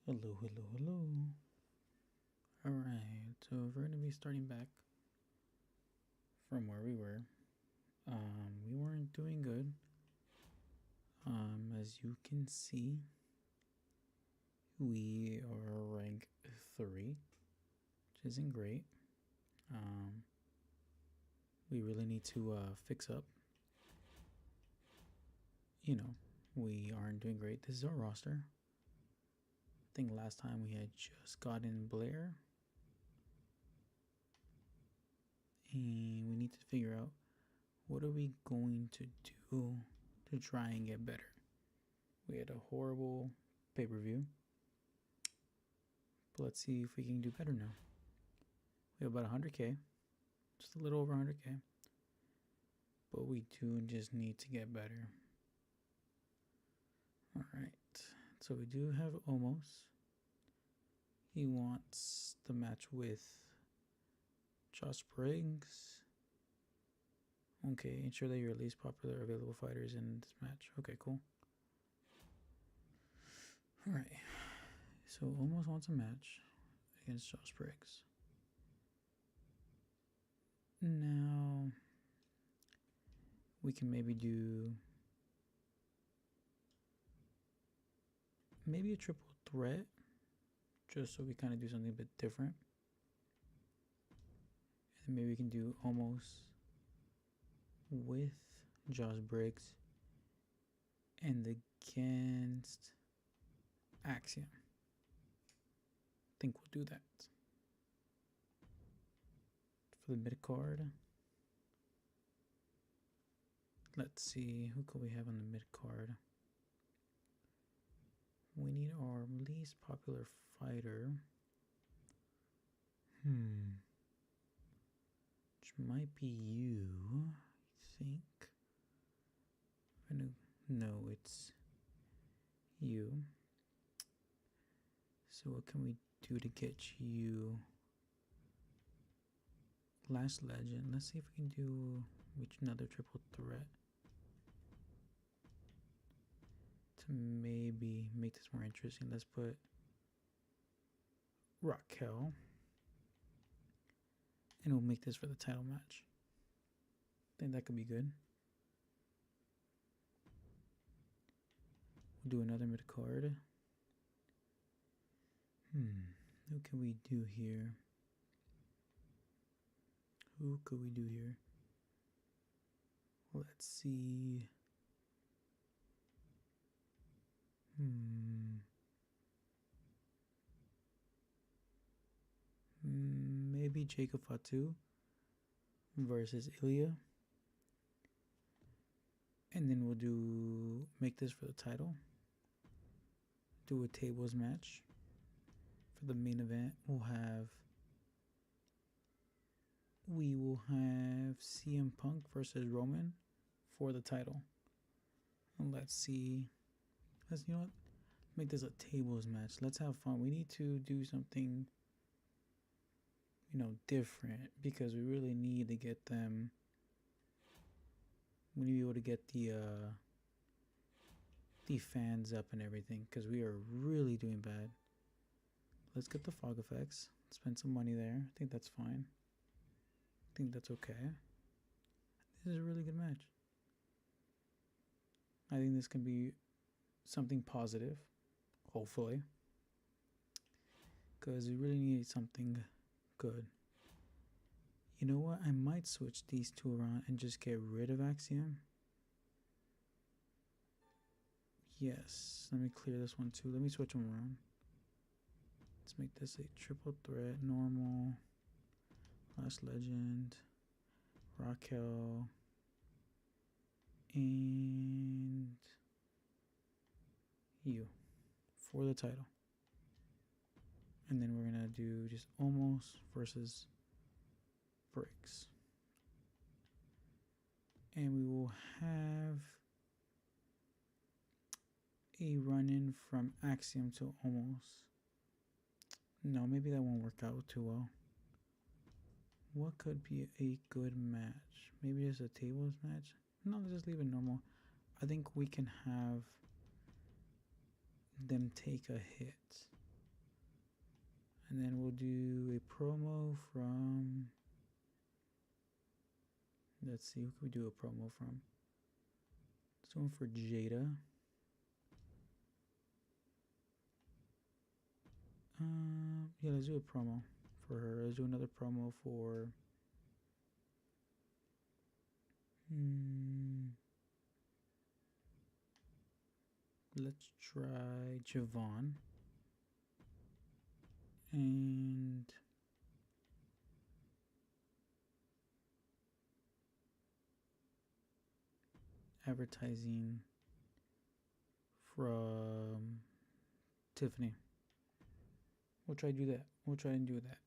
Hello, hello, hello. Alright, so we're going to be starting back from where we were. We weren't doing good. As you can see, we are rank 3, which isn't great. We really need to fix up. We aren't doing great. This is our roster. I think last time we had just gotten Blair. And we need to figure out what are we going to do to try and get better. We had a horrible pay-per-view. But let's see if we can do better now. We have about 100k. Just a little over 100k. But we do just need to get better. Alright. So we do have Omos. He wants the match with Josh Briggs. Okay, ensure that your least popular available fighters in this match. Okay, cool. Alright. So Omos wants a match against Josh Briggs. Now we can maybe do a triple threat, just so we kind of do something a bit different. And maybe we can do Omos with Josh Briggs and against Axiom. I think we'll do that. For the mid card, let's see, who could we have on the mid card? We need our least popular fighter. Which might be you, I think. No, it's you. So what can we do to get you? Last Legend. Let's see if we can do another triple threat to maybe make this more interesting. Let's put Raquel, and we'll make this for the title match. I think that could be good. We'll do another mid card. Who can we do here? Who could we do here? Let's see. Maybe Jacob Fatu versus Ilya. And then we'll make this for the title. Do a tables match. For the main event, we will have CM Punk versus Roman for the title. And let's see. You know what? Make this a tables match. Let's have fun. We need to do something, different, because we really need to get them. We need to be able to get the fans up and everything, because we are really doing bad. Let's get the fog effects. Spend some money there. I think that's fine. I think that's okay. This is a really good match. I think this can be something positive, hopefully, because we really need something good. You know what? I might switch these two around and just get rid of Axiom. Yes, let me clear this one too. Let me switch them around. Let's make this a triple threat, normal, Last Legend, Raquel, and you for the title. And then we're gonna do just Omos versus Briggs. And we will have a run-in from Axiom to Omos. No, maybe that won't work out too well. What could be a good match? Maybe just a tables match? No, let's just leave it normal. I think we can have them take a hit. And then we'll do a promo from. Let's see, who can we do a promo from? Let's do one for Jada. Yeah, let's do a promo for her. Let's do another promo for. Let's try Javon. And advertising from Tiffany. We'll try to do that. We'll try and do that.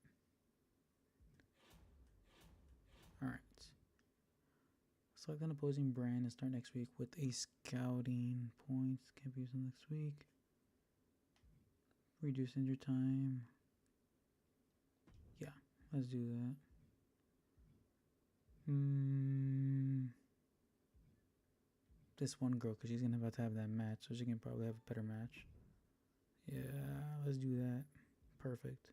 Alright. Select an opposing brand and start next week with a scouting points. Can't be used next week. Reduce injury time. Yeah, let's do that. This one girl, because she's about to have that match, so she can probably have a better match. Yeah, let's do that. Perfect.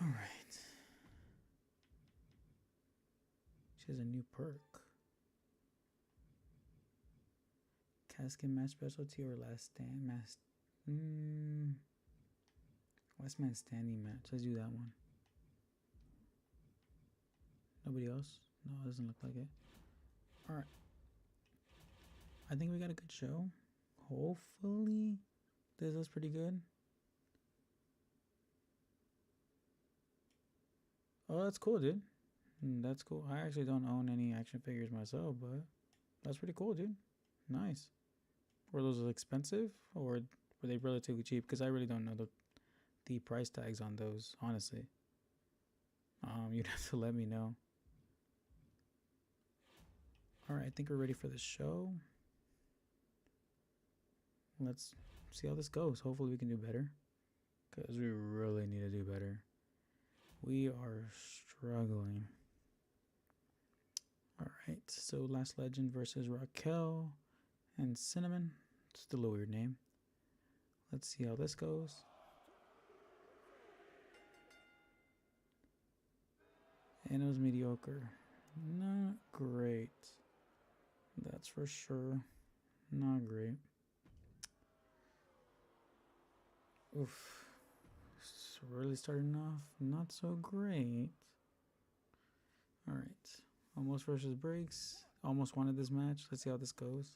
All right. She has a new perk. Casket match specialty or last stand match. Last man standing match. Let's do that one. Nobody else? No, it doesn't look like it. All right. I think we got a good show. Hopefully, this is pretty good. Oh, that's cool, dude. That's cool. I actually don't own any action figures myself, but that's pretty cool, dude. Nice. Were those expensive or were they relatively cheap? Because I really don't know the price tags on those, honestly. You'd have to let me know. All right, I think we're ready for the show. Let's see how this goes. Hopefully we can do better, because we really need to do better. We are struggling. All right, so Last Legend versus Raquel and Cinnamon. Still a weird name. Let's see how this goes. And it was mediocre. Not great. That's for sure. Not great. Oof. It's really starting off not so great. Alright. Almost versus Briggs. Almost wanted this match. Let's see how this goes.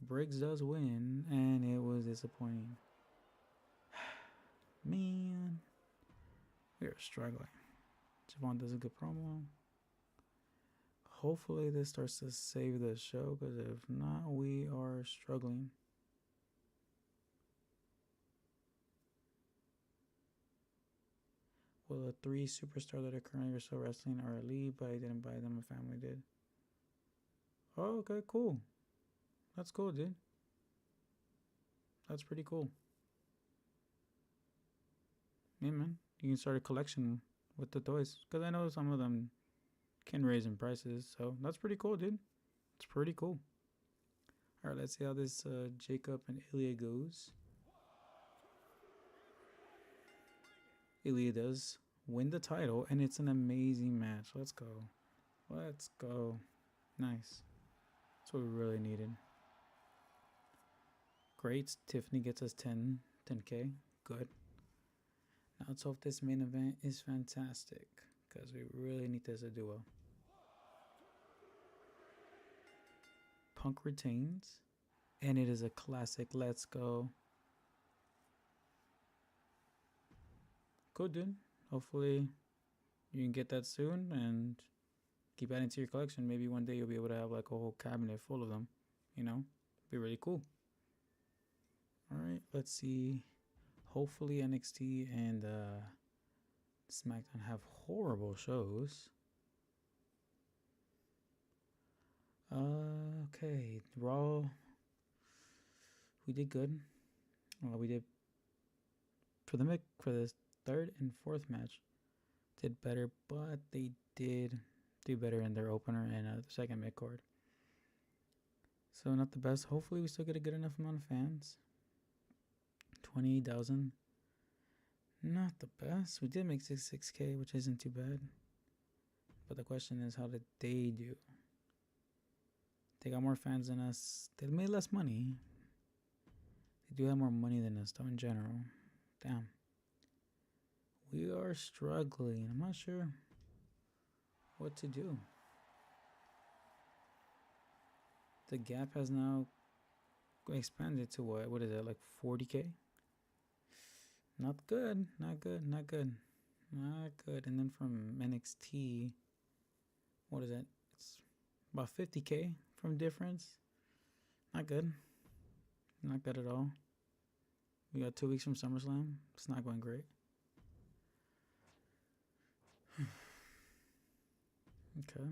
Briggs does win, and it was disappointing. Man. We are struggling. Javon does a good promo. Hopefully this starts to save the show, because if not, we are struggling. Well, the 3 superstars that are currently still wrestling are elite, but I didn't buy them. My family did. Oh, okay, cool. That's cool, dude. That's pretty cool. Yeah, man. You can start a collection with the toys, because I know some of them can raise in prices, so that's pretty cool, dude. It's pretty cool. All right, let's see how this Jacob and Ilya goes. Ilya does win the title, and it's an amazing match. Let's go. Let's go. Nice. That's what we really needed. Great. Tiffany gets us 10K. Good. Now let's hope this main event is fantastic, because we really need this to do well. Punk retains, and it is a classic. Let's go. Good, dude. Hopefully you can get that soon and keep adding to your collection. Maybe one day you'll be able to have like a whole cabinet full of them. You know, be really cool. All right, let's see. Hopefully NXT and SmackDown have horrible shows. Okay, Raw. We did good. We did for the third and fourth match. Did better, but they did do better in their opener and the second mid-card. So not the best. Hopefully we still get a good enough amount of fans. 28,000. Not the best. We did make 66K, which isn't too bad. But the question is, how did they do? They got more fans than us. They made less money. They do have more money than us, though, in general. Damn. We are struggling. I'm not sure what to do. The gap has now expanded to what? What is that, like 40K? Not good. Not good. Not good. Not good. And then from NXT, what is it? It's about 50K from difference. Not good. Not good at all. We got 2 weeks from SummerSlam. It's not going great. Okay.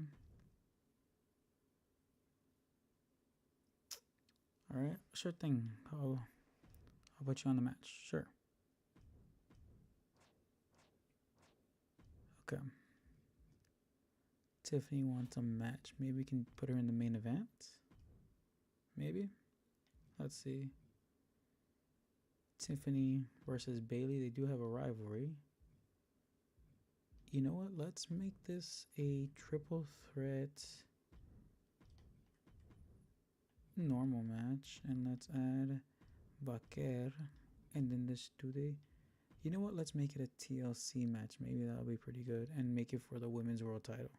All right. Sure thing. I'll put you on the match. Sure. Okay. Tiffany wants a match. Maybe we can put her in the main event. Maybe. Let's see. Tiffany versus Bailey. They do have a rivalry. You know what? Let's make this a triple threat normal match. And let's add Vaquer. And then this today. You know what? Let's make it a TLC match. Maybe that'll be pretty good. And make it for the women's world title.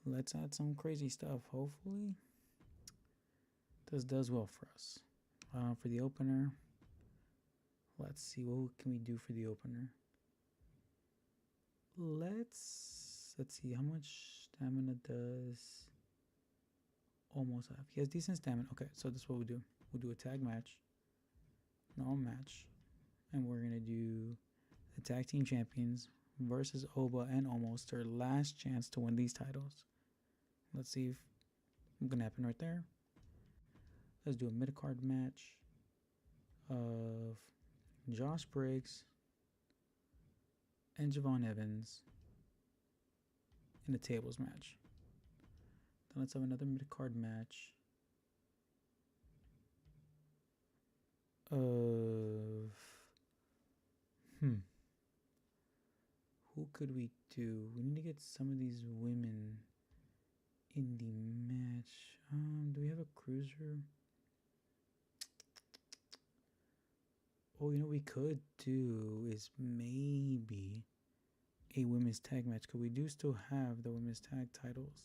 Let's add some crazy stuff. Hopefully, this does well for us. For the opener, let's see, what can we do for the opener? Let's see, how much stamina does Almost have? He has decent stamina. Okay, so this is what we'll do. We'll do a tag match, normal match, and we're gonna do the tag team champions versus Oba and Almost, their last chance to win these titles. Let's see if it's gonna happen right there. Let's do a mid-card match of Josh Briggs and Javon Evans in a tables match. Then let's have another mid-card match of who could we do? We need to get some of these women in the match. Do we have a cruiser? Oh, you know what we could do is maybe a women's tag match, because we do still have the women's tag titles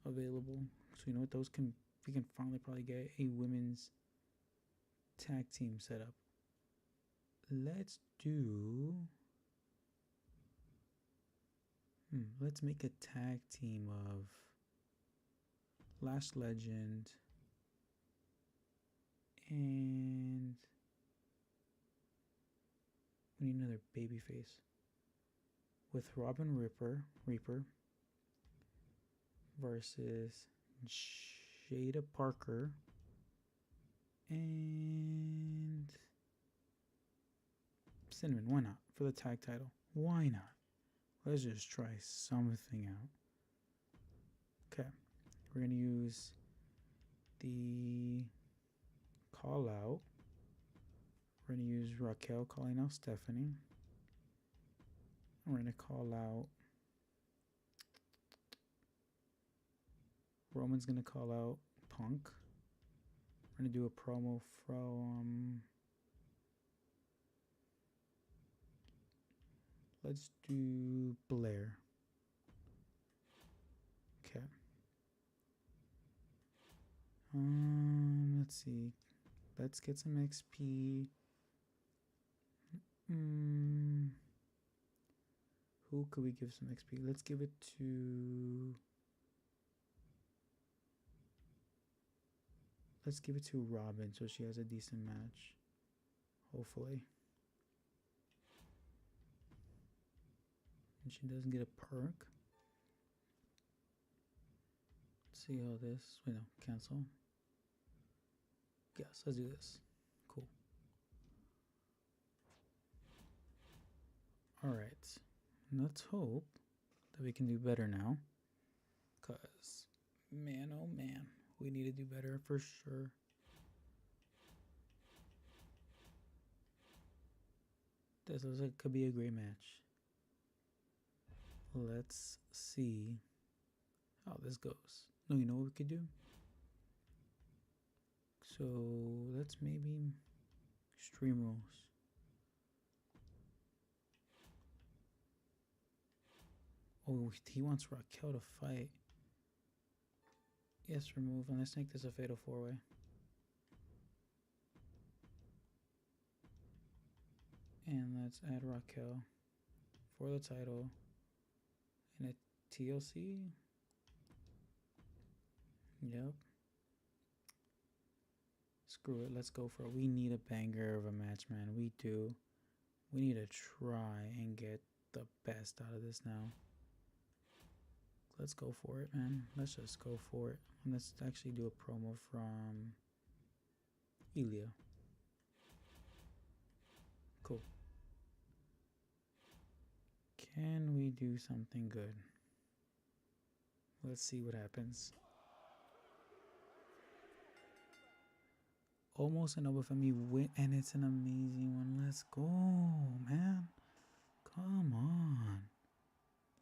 available. So you know what, we can finally probably get a women's tag team set up. Let's do let's make a tag team of Lash Legend and we need another babyface with Robin Reaper versus Jada Parker and Cinnamon. Why not? For the tag title. Why not? Let's just try something out. Okay. We're going to use the call out. We're going to use Raquel calling out Stephanie. And we're going to call out Roman's going to call out Punk. We're going to do a promo from let's do Blair. Okay. Let's see. Let's get some XP. Who could we give some XP? Let's give it to Robin so she has a decent match. Hopefully. And she doesn't get a perk. Let's see how this. Wait, no, cancel. Yes, let's do this. Cool. Alright. Let's hope that we can do better now. Because, man, oh man, we need to do better for sure. This looks like could be a great match. Let's see how this goes. No, you know what we could do? So let's maybe stream rules. Oh, he wants Raquel to fight. Yes, remove, and let's make this a fatal 4-way. And let's add Raquel for the title in a TLC. Yep. Screw it, let's go for it. We need a banger of a match, man. We do. We need to try and get the best out of this now. Let's go for it, man. Let's just go for it. And let's actually do a promo from Ilya. Cool. Can we do something good? Let's see what happens. Almost an Obafemi win, and it's an amazing one. Let's go, man. Come on.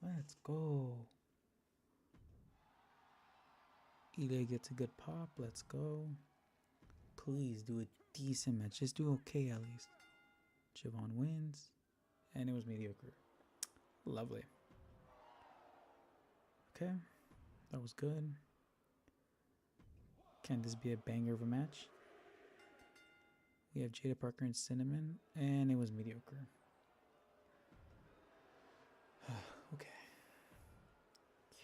Let's go. Ilya gets a good pop. Let's go. Please do a decent match. Just do okay at least. Javon wins. And it was mediocre. Lovely. Okay. That was good. Can this be a banger of a match? We have Jada Parker and Cinnamon. And it was mediocre. Okay.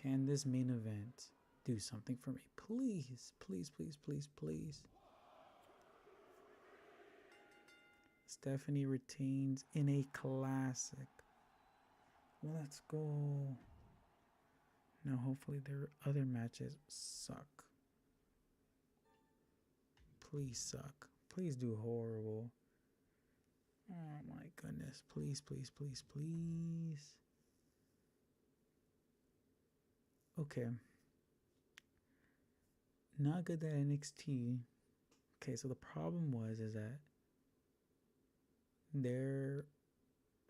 Can this main event do something for me? Please, please, please, please, please. Stephanie retains in a classic. Let's go. Now, hopefully, their other matches suck. Please suck. Please do horrible. Oh my goodness. Please, please, please, please. Okay. Not good at NXT. Okay, so the problem is that their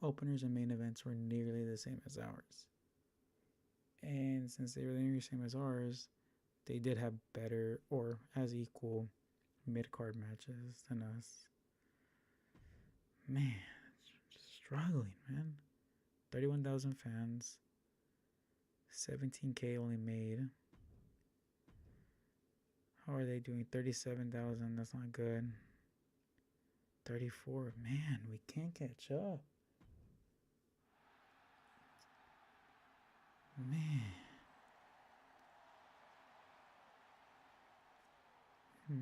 openers and main events were nearly the same as ours. And since they were nearly the same as ours, they did have better or as equal mid-card matches than us. Man, struggling, man. 31,000 fans. 17K only made. How are they doing? 37,000. That's not good. 34. Man, we can't catch up. Man. We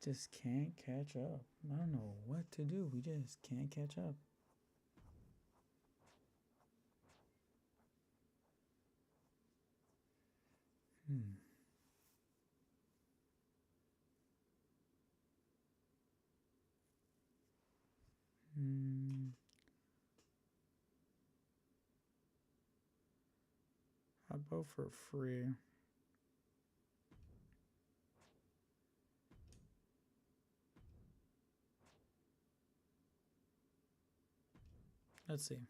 just can't catch up. I don't know what to do. We just can't catch up. How about for free? Let's see.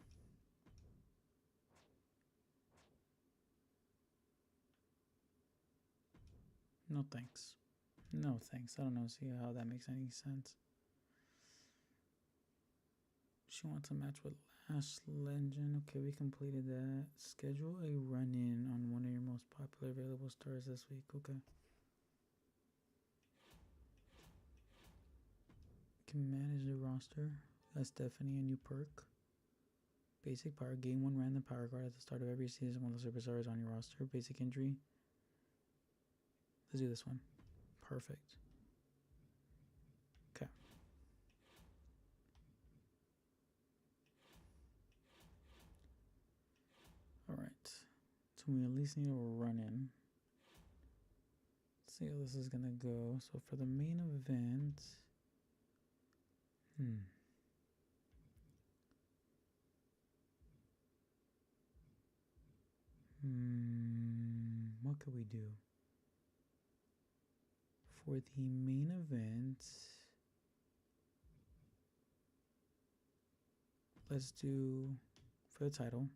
No thanks. No thanks. I don't know. See how that makes any sense. She wants a match with Lash Legend. Okay, we completed that. Schedule a run-in on one of your most popular available stars this week. Okay. Can manage the roster. That's Stephanie, a new perk. Basic power. Gain one random power card at the start of every season while the superstar is on your roster. Basic injury. Let's do this one. Perfect. Okay. Alright. So we at least need a run-in. Let's see how this is gonna go. So for the main event... What could we do? For the main event... let's do for the title.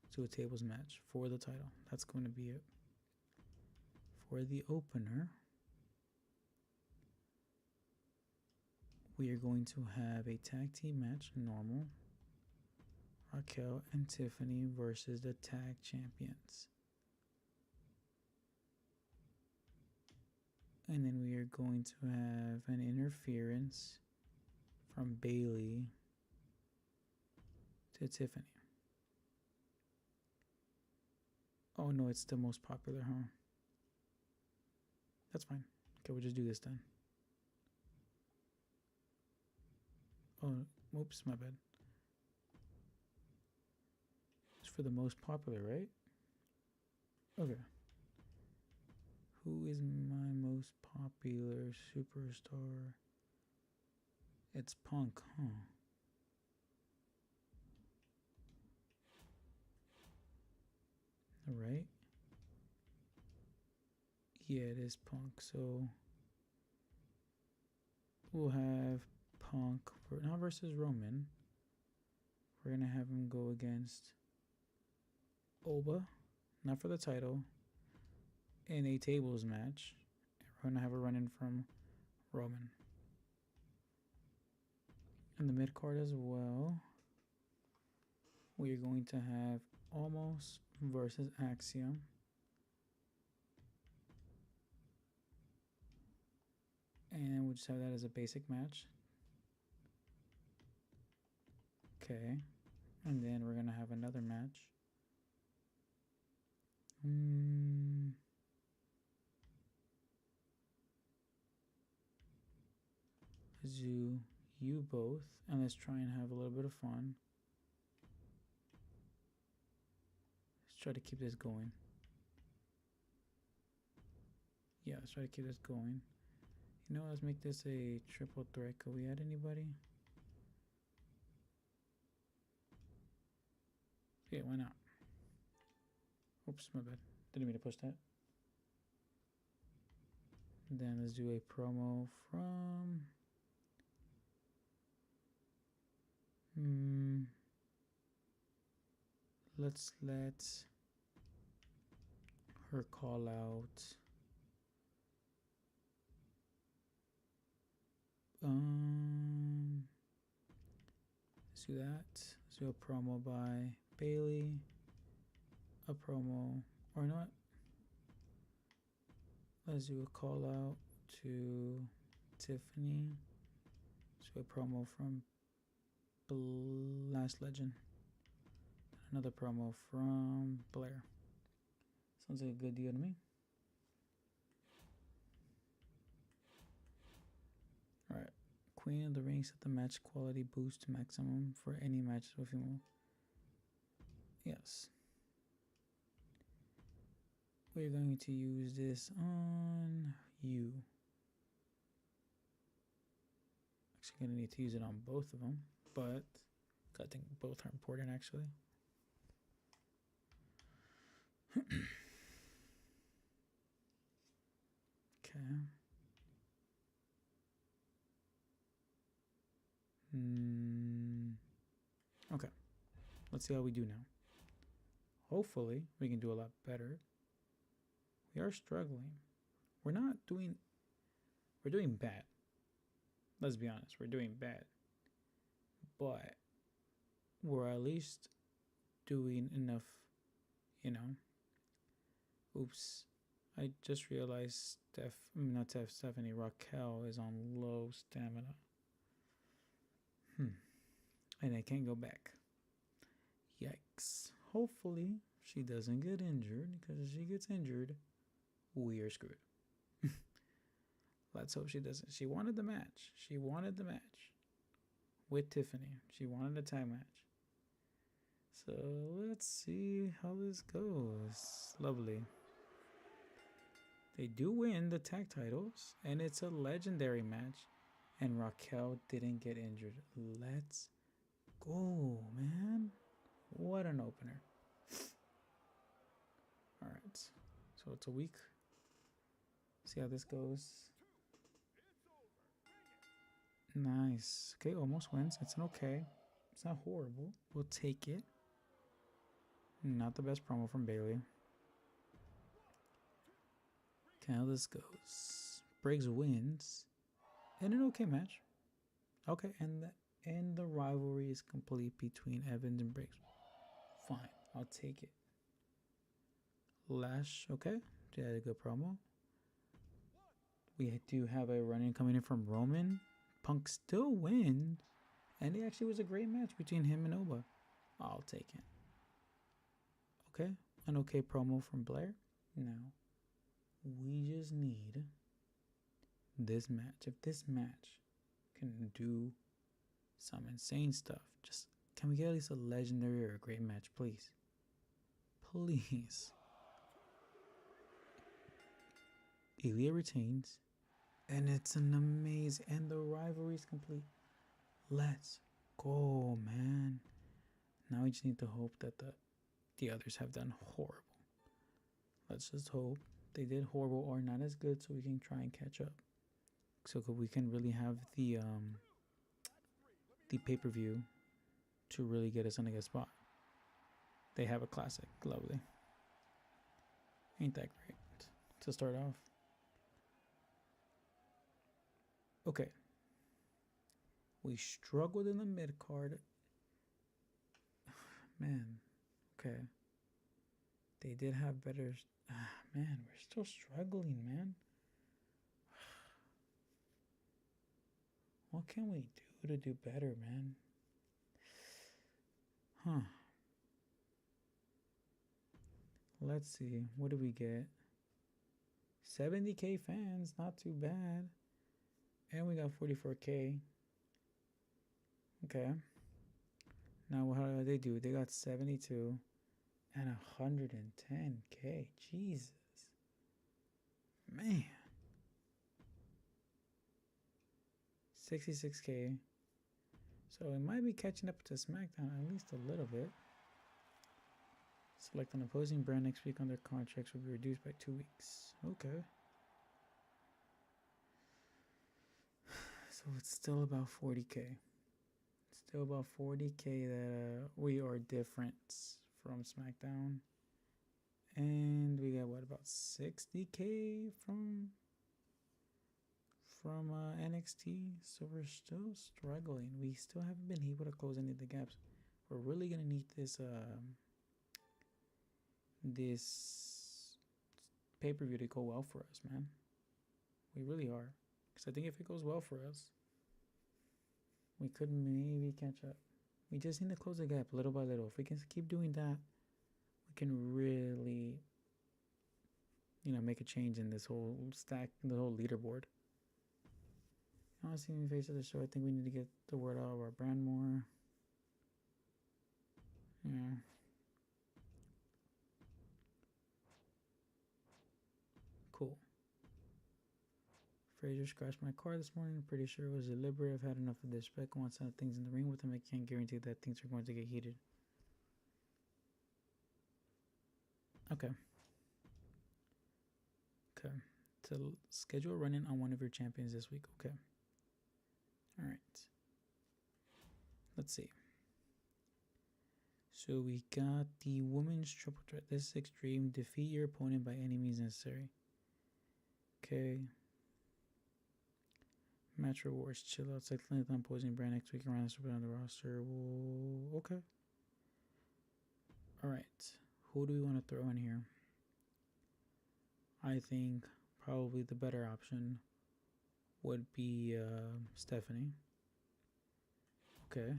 Let's do a tables match for the title. That's going to be it. For the opener, we are going to have a tag team match, normal. Raquel and Tiffany versus the tag champions. And then we are going to have an interference from Bailey to Tiffany. Oh no, it's the most popular, huh? That's fine. Okay, we'll just do this then. Oh, whoops, my bad. It's for the most popular, right? Okay. Who is my most popular superstar? It's Punk, huh? Alright. Yeah, it is Punk. So we'll have Punk not versus Roman. We're gonna have him go against Oba, not for the title, in a tables match. We're gonna have a run in from Roman. In the mid card as well, we are going to have Almost versus Axiom. And we'll just have that as a basic match. Okay. And then we're going to have another match. Let's do you both. And let's try and have a little bit of fun. Let's try to keep this going. Yeah, let's try to keep this going. You know, let's make this a triple threat. Could we add anybody? Yeah, why not? Oops, my bad. Didn't mean to push that. And then let's do a promo from... Let's let her call out... let's do that. Let's do a promo by Bailey. A promo, or not. Let's do a call out to Tiffany. Let's do a promo from Last Legend. Another promo from Blair. Sounds like a good deal to me. Alright. Queen of the Ring set the match quality boost to maximum for any matches with female. Yes. We're going to use this on you. Actually, gonna need to use it on both of them, but I think both are important actually. Okay. Okay. Let's see how we do now. Hopefully, we can do a lot better. We are struggling. We're doing bad. Let's be honest, we're doing bad. But we're at least doing enough, you know. Oops. I just realized Stephanie, Raquel is on low stamina. And I can't go back. Yikes. Hopefully she doesn't get injured, because if she gets injured, we are screwed. Let's hope she doesn't. She wanted the match. She wanted the match with Tiffany. She wanted a tag match. So let's see how this goes. Lovely. They do win the tag titles, and it's a legendary match, and Raquel didn't get injured. Let's go, man. What an opener. All right. So it's a week. See how this goes. Nice. Okay, almost wins. It's an okay. It's not horrible. We'll take it. Not the best promo from Bailey. Okay, how this goes. Briggs wins. And an okay match. Okay, and the rivalry is complete between Evans and Briggs. Fine, I'll take it. Lash, okay. She had a good promo. We do have a run-in coming in from Roman. Punk still wins. And it actually was a great match between him and Oba. I'll take it. Okay, an okay promo from Blair. Now, we just need this match. If this match can do some insane stuff, just can we get at least a legendary or a great match, please? Please. Ilya retains, and it's an amazing, and the rivalry is complete. Let's go, man. Now we just need to hope that the others have done horrible. Let's just hope they did horrible or not as good, so we can try and catch up. So we can really have the pay-per-view to really get us in a good spot. They have a classic, lovely. Ain't that great to start off? Okay. We struggled in the mid card. Man, okay. They did have better. Man, we're still struggling, man. What can we do to do better, man? Huh. Let's see. What do we get? 70K fans, not too bad. And we got 44K. Okay. Now, how do they do? They got 72 and 110K. Jesus. Man. 66K. So it might be catching up to SmackDown at least a little bit. Select an opposing brand next week on their contracts will be reduced by 2 weeks. Okay. So it's still about 40K. Still about 40K that we are different from SmackDown. And we got what, about 60K from NXT. So we're still struggling. We still haven't been able to close any of the gaps. We're really gonna need this this pay-per-view to go well for us, man. We really are. Because I think if it goes well for us, we could maybe catch up. We just need to close the gap little by little. If we can keep doing that, we can really, make a change in this whole stack, the whole leaderboard. Honestly, in the face of the show, I think we need to get the word out of our brand more. Yeah. Cool. Fraser scratched my car this morning. Pretty sure it was deliberate. I've had enough of this. Beck wants to have things in the ring with him. I can't guarantee that things are going to get heated. Okay. To schedule a run-in on one of your champions this week. Okay. All right. Let's see. So we got the women's triple threat. This is extreme. Defeat your opponent by any means necessary. Okay. Match rewards. Chill out. Cycling on opposing brand next week around the on the roster. Whoa. Okay. All right. Who do we want to throw in here? I think probably the better option would be Stephanie. Okay.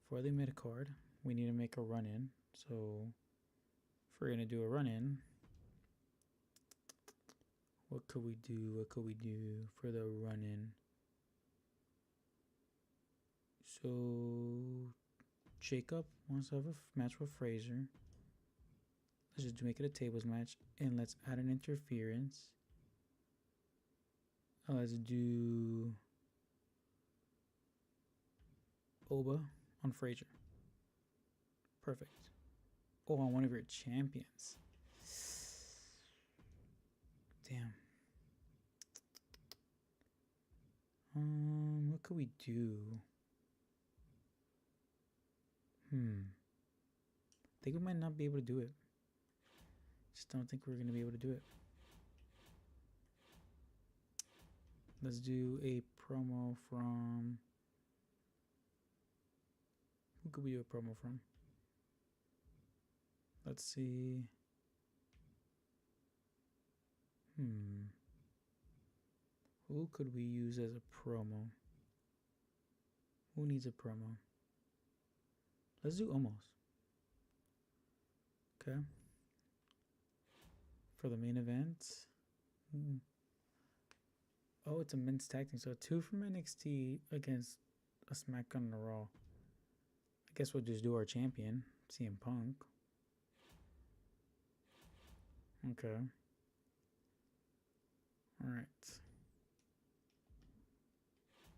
For the mid card, we need to make a run-in. So if we're gonna do a run-in, what could we do? What could we do for the run-in? So Jacob wants to have a match with Fraser. Let's just make it a tables match, and let's add an interference. Let's do Oba on Fraser. Perfect. Oh, on one of your champions. Damn. could we do? I think we might not be able to do it. Just don't think we're going to be able to do it. Let's do a promo from... Who could we do a promo from? Let's see. Who could we use as a promo? Who needs a promo? Let's do Omos. Okay. For the main event. Oh, it's a men's tag team. So 2 from NXT against a SmackDown and a Raw. I guess we'll just do our champion, CM Punk. Okay. Alright.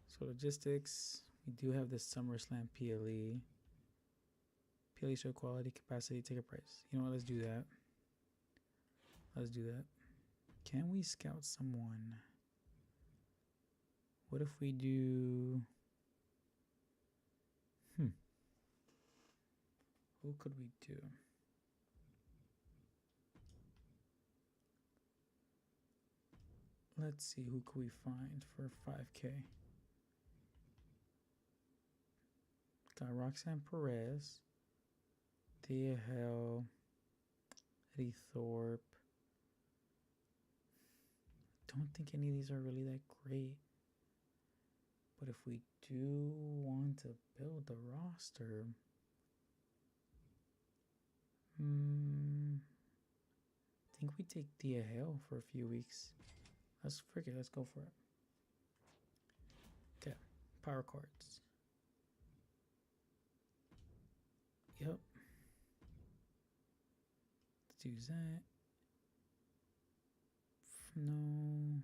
So logistics. We do have this SummerSlam PLE. PLE show quality, capacity, ticket price. You know what? Let's do that. Let's do that. Can we scout someone? What if we do... Who could we do? Let's see, who could we find for 5K? Got Roxanne Perez, Thea Hell, Eddie Thorpe. Don't think any of these are really that great. But if we do want to build the roster... I think we take Thea Hale for a few weeks. Let's go for it. Okay, power cards. Yep. Let's use that. No.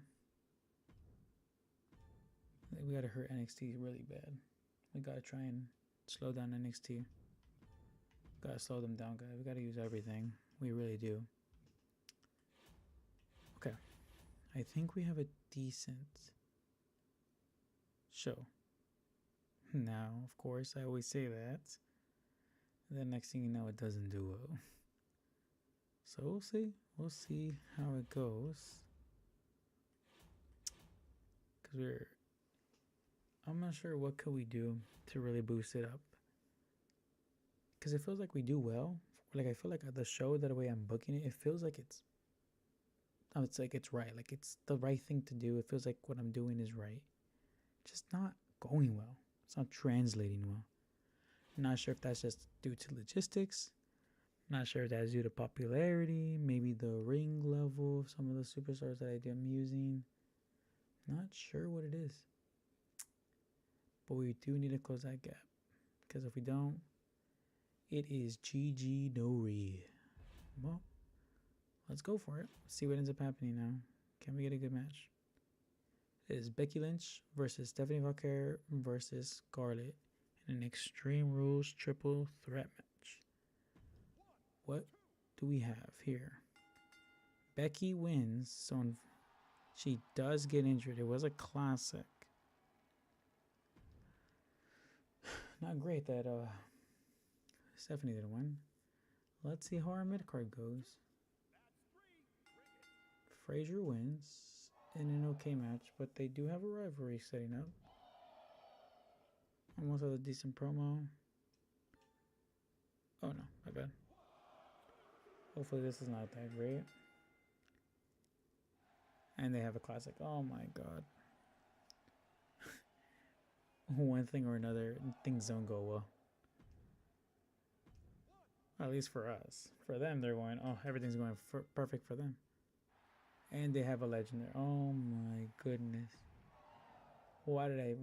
We gotta hurt NXT really bad. We gotta try and slow down NXT. Gotta slow them down, guys. We gotta use everything. We really do. Okay. I think we have a decent show. Now, of course, I always say that. And then next thing you know, it doesn't do well. So we'll see. We'll see how it goes. Because I'm not sure what could we do to really boost it up. Because it feels like we do well. Like, I feel like the show, that way I'm booking it, it feels like it's right. Like, it's the right thing to do. It feels like what I'm doing is right. Just not going well. It's not translating well. I'm not sure if that's just due to logistics. I'm not sure if that's due to popularity. Maybe the ring level of some of the superstars that I'm using. Not sure what it is. But we do need to close that gap. Because if we don't, it is GG Nori. Well, let's go for it. See what ends up happening now. Can we get a good match? It is Becky Lynch versus Stephanie Valkyrie versus Scarlett in an Extreme Rules triple threat match. What do we have here? Becky wins, so she does get injured. It was a classic. Not great that Stephanie didn't win. Let's see how our mid-card goes. Frazier wins in an okay match, but they do have a rivalry setting up. Almost has a decent promo. Oh no, my bad. Hopefully this is not that great. And they have a classic. Oh my god. One thing or another, things don't go well. At least for us. For them, they're going, oh, everything's going perfect for them. And they have a legend there. Oh my goodness. Why did I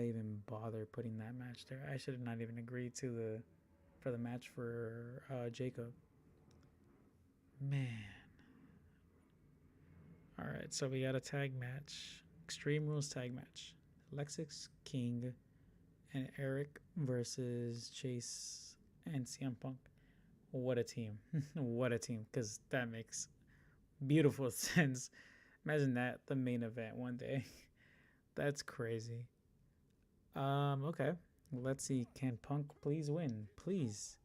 even bother putting that match there? I should have not even agreed to for the match for Jacob. Man. Alright, so we got a tag match. Extreme Rules tag match. Lexis King and Eric versus Chase and CM Punk. What a team. What a team. Because that makes beautiful sense. Imagine that, the main event one day. That's crazy. Okay. Let's see. Can Punk please win? Please.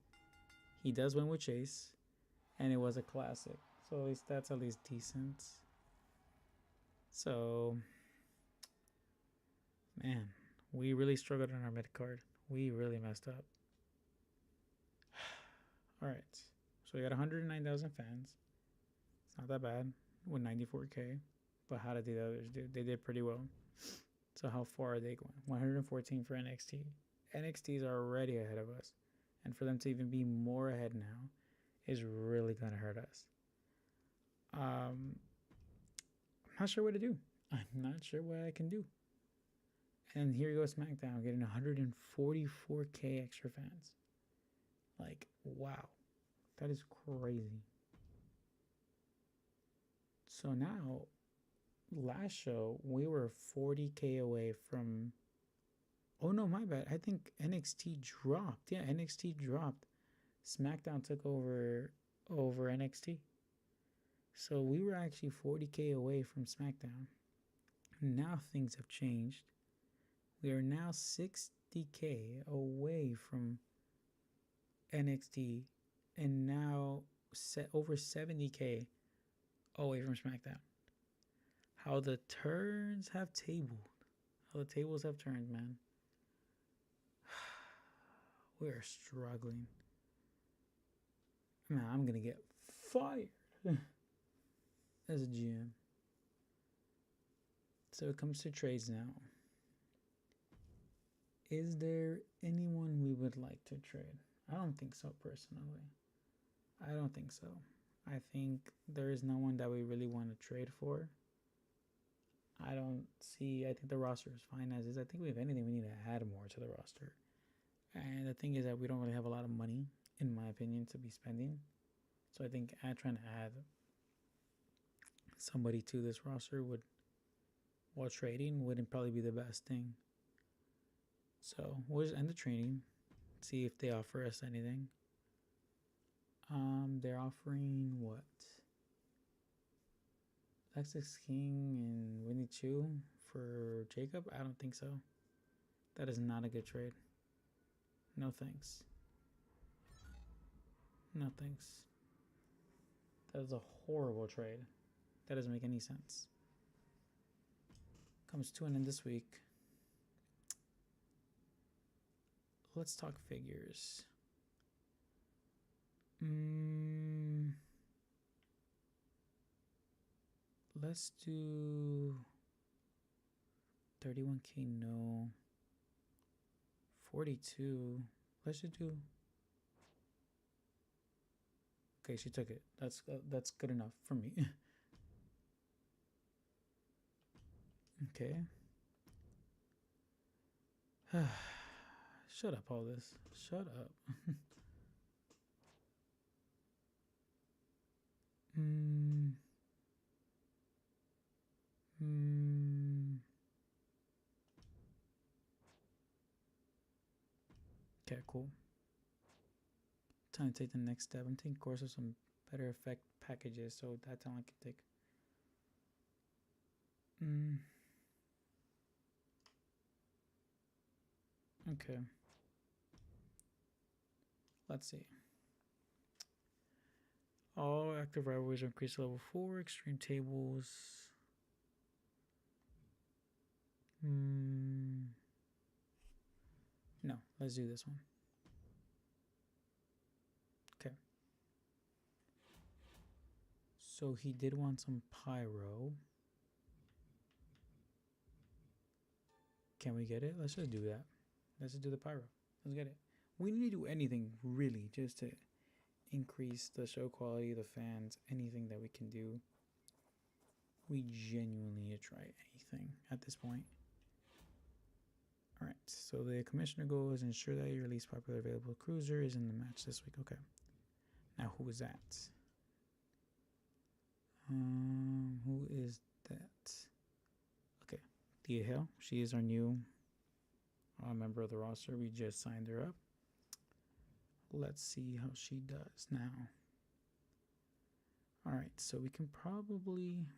He does win with Chase, and it was a classic. So at least that's at least decent. So, man, we really struggled on our mid card. We really messed up. All right. So we got 109,000 fans. It's not that bad with 94K. But how did the others do? They did pretty well. So how far are they going? 114 for NXT. NXT is already ahead of us. And for them to even be more ahead now is really going to hurt us. I'm not sure what to do. I'm not sure what I can do. And here goes SmackDown getting 144K extra fans. Like, wow. That is crazy. So now, last show, we were 40K away from. Oh no, my bad. I think NXT dropped. Yeah, NXT dropped. SmackDown took over NXT. So we were actually 40K away from SmackDown. Now things have changed. We are now 60K away from NXT and now over 70K away from SmackDown. How the turns have tabled. How the tables have turned, man. We are struggling. Man, I'm going to get fired as a GM. So it comes to trades now. Is there anyone we would like to trade? I don't think so, personally. I don't think so. I think there is no one that we really want to trade for. I think the roster is fine as is. I think if anything, we need to add more to the roster. And the thing is that we don't really have a lot of money, in my opinion, to be spending. So I think trying to add somebody to this roster while trading wouldn't probably be the best thing. So we'll just end the training, see if they offer us anything. They're offering what? Lexus King and Winnie Chu for Jacob? I don't think so. That is not a good trade. No thanks. No thanks. That is a horrible trade. That doesn't make any sense. Comes to an end this week. Let's talk figures. Let's do 31K, no. 42. Let's just do. Okay, she took it. That's good enough for me. Okay. Shut up, all this. Shut up. Okay, cool. Time to take the next step. I'm taking course of some better effect packages, so that time I can take. Okay. Let's see. All active rivalries are increased to level 4. Extreme tables. No, let's do this one. Okay. So he did want some pyro. Can we get it? Let's just do that. Let's just do the pyro. Let's get it. We need to do anything, really, just to increase the show quality, the fans, anything that we can do. We genuinely need to try anything at this point. Alright, so the commissioner goal is ensure that your least popular available cruiser is in the match this week. Okay. Now, who is that? Who is that? Okay. Thea Hill. She is our new member of the roster. We just signed her up. Let's see how she does now. Alright, so we can probably.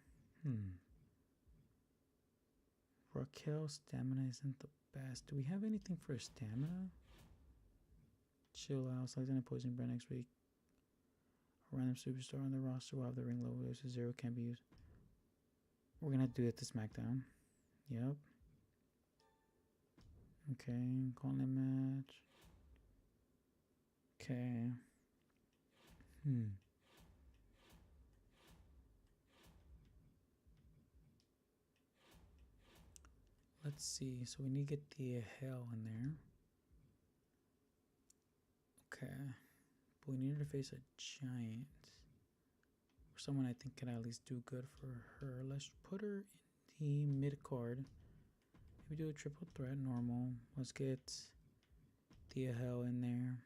Raquel stamina isn't the Bass. Do we have anything for stamina? Chill out. Select a poison brand next week. A random superstar on the roster will have the ring level to 0. Can't be used. We're gonna do it to SmackDown. Yep. Okay. Gauntlet match. Okay. Let's see. So we need to get the hell in there. Okay. But we need her to face a giant. Or someone I think can at least do good for her. Let's put her in the mid card. Maybe do a triple threat normal. Let's get the hell in there.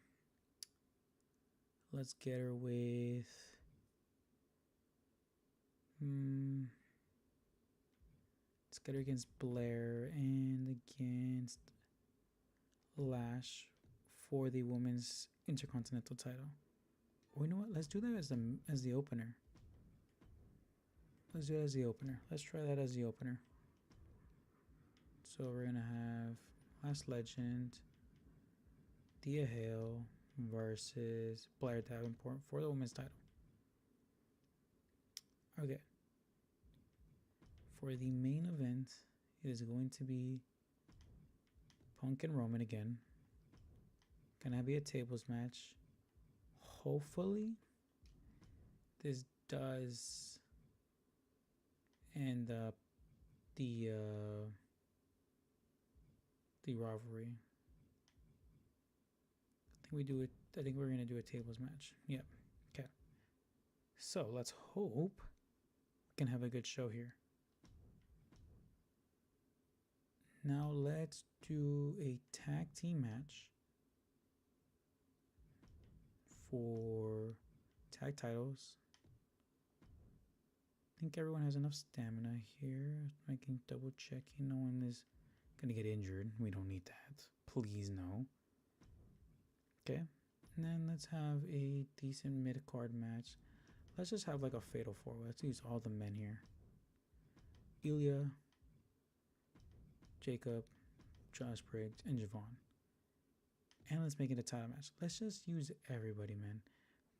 Let's get her with let's get her against Blair and against Lash for the women's intercontinental title. Or you know what? Let's do that as the opener. Let's do it as the opener. Let's try that as the opener. So we're gonna have Last Legend, Thea Hale versus Blair Davenport for the women's title. Okay. For the main event, it is going to be Punk and Roman again. Gonna be a tables match. Hopefully, this does end up the rivalry. I think we're gonna do a tables match. Yep. Okay. So let's hope we can have a good show here. Now let's do a tag team match for tag titles. I think everyone has enough stamina here. I can double checking. No one is gonna get injured. We don't need that. Please no. Okay. And then let's have a decent mid-card match. Let's just have like a fatal four-way. Let's use all the men here. Ilya, Jacob, Josh Briggs, and Javon. And let's make it a title match. Let's just use everybody, man.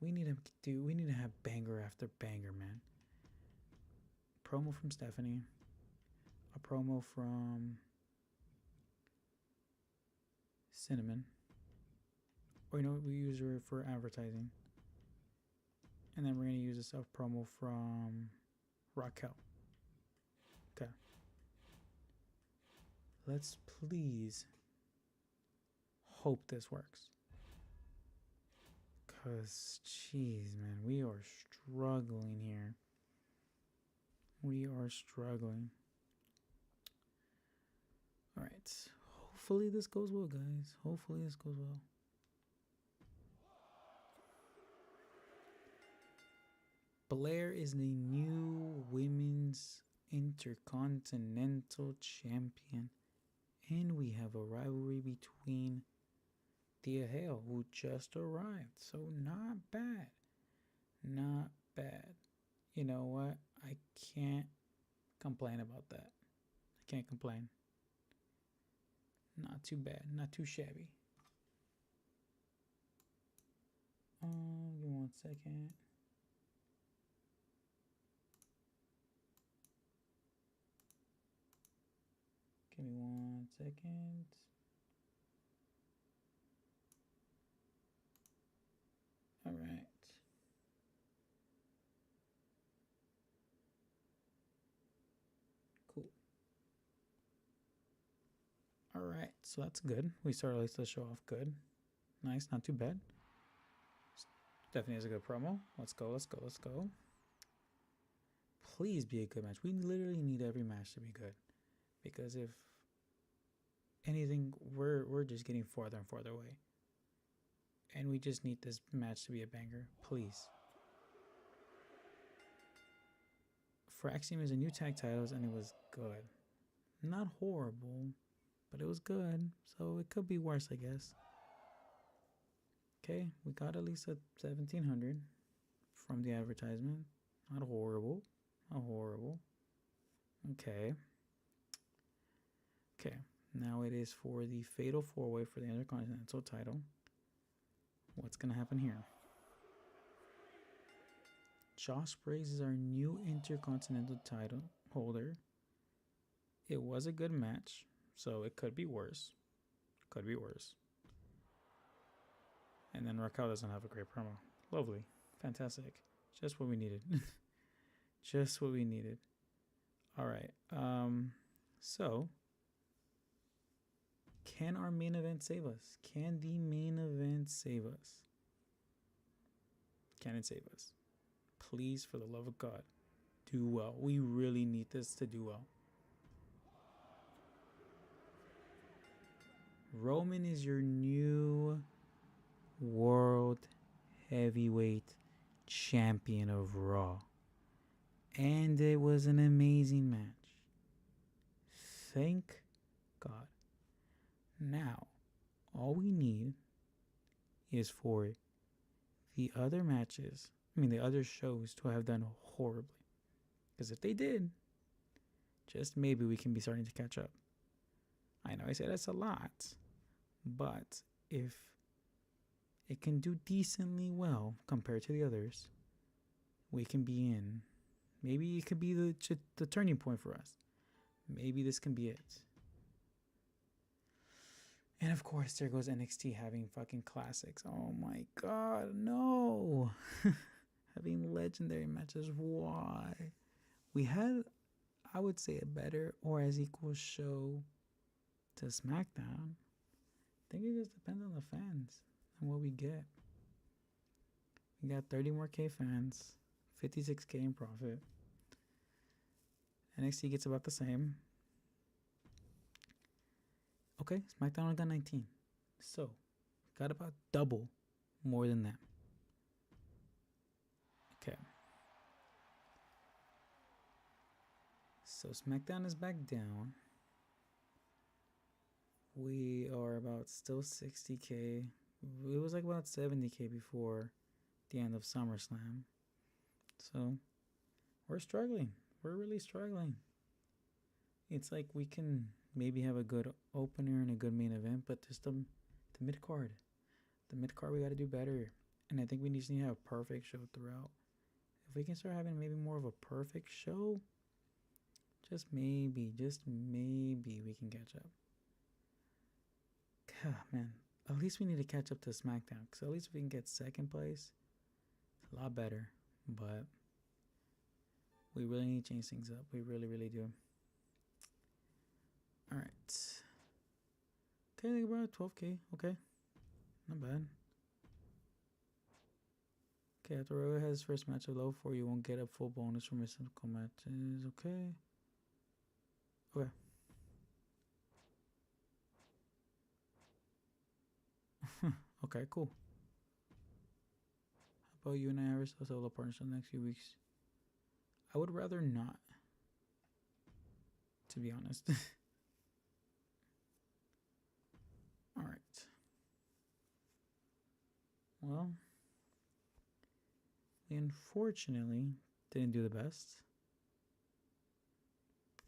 We need to have banger after banger, man. Promo from Stephanie. A promo from Cinnamon. Or you know what, we use her for advertising. And then we're gonna use a self promo from Raquel. Okay. Let's please hope this works. Cause jeez, man, we are struggling here. We are struggling. Alright. Hopefully this goes well, guys. Hopefully this goes well. Blair is the new women's intercontinental champion. And we have a rivalry between Thea Hale, who just arrived. So not bad. Not bad. You know what? I can't complain about that. I can't complain. Not too bad. Not too shabby. Give me 1 second. Give me 1 second. All right. Cool. All right. So that's good. We started at least the show off good. Nice. Not too bad. Definitely is a good promo. Let's go. Let's go. Let's go. Please be a good match. We literally need every match to be good. Because if anything, we're just getting farther and farther away. And we just need this match to be a banger. Please. For Axiom is a new tag titles and it was good. Not horrible, but it was good. So it could be worse, I guess. Okay, we got at least a 1700 from the advertisement. Not horrible. Not horrible. Okay. Okay, Now it is for the Fatal 4-Way for the Intercontinental title. What's going to happen here? Josh Briggs is our new Intercontinental title holder. It was a good match, so it could be worse. Could be worse. And then Raquel doesn't have a great promo. Lovely. Fantastic. Just what we needed. Just what we needed. All right. So, can our main event save us? Can the main event save us? Can it save us? Please, for the love of God, do well. We really need this to do well. Roman is your new World Heavyweight Champion of Raw. And it was an amazing match. Thank God. Now, all we need is for the other matches, the other shows to have done horribly. Because if they did, just maybe we can be starting to catch up. I know I say that's a lot, but if it can do decently well compared to the others, we can be in. Maybe it could be the turning point for us. Maybe this can be it. And of course, there goes NXT having fucking classics. Oh my God, no. Having legendary matches. Why? We had, I would say, a better or as equal show to SmackDown. I think it just depends on the fans and what we get. We got 30 more K fans, 56K in profit. NXT gets about the same. Okay, SmackDown only got 19. So, got about double more than that. Okay. So, SmackDown is back down. We are about still 60K. It was like about 70K before the end of SummerSlam. So, we're struggling. We're really struggling. It's like we can maybe have a good opener and a good main event, but there's the mid-card. The mid-card, we got to do better. And I think we just need to have a perfect show throughout. If we can start having maybe more of a perfect show, just maybe we can catch up. God, man, at least we need to catch up to SmackDown. Because at least if we can get second place, it's a lot better. But we really need to change things up. We really, really do. All right. Okay, I think about 12K. Okay. Not bad. Okay, after Roy has his first match of level 4, you won't get a full bonus from mystical matches. Okay. Okay. Okay, cool. How about you and I have a solo partnership the next few weeks? I would rather not, to be honest. All right. Well, we unfortunately didn't do the best,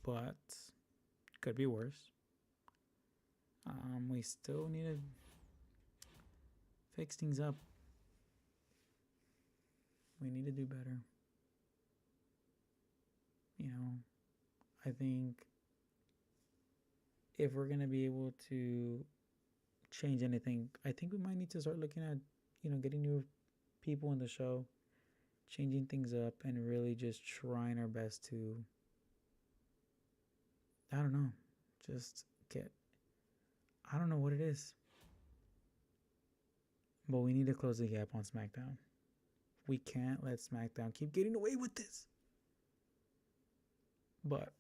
but could be worse. We still need to fix things up. We need to do better. I think if we're going to be able to change anything, I think we might need to start looking at, getting new people in the show, changing things up, and really just trying our best to, I don't know, I don't know what it is. But we need to close the gap on SmackDown. We can't let SmackDown keep getting away with this. But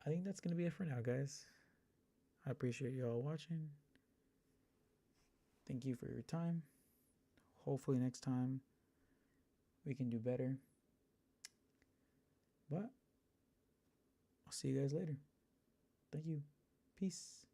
I think that's going to be it for now, guys. I appreciate you all watching. Thank you for your time. Hopefully next time we can do better. But I'll see you guys later. Thank you. Peace.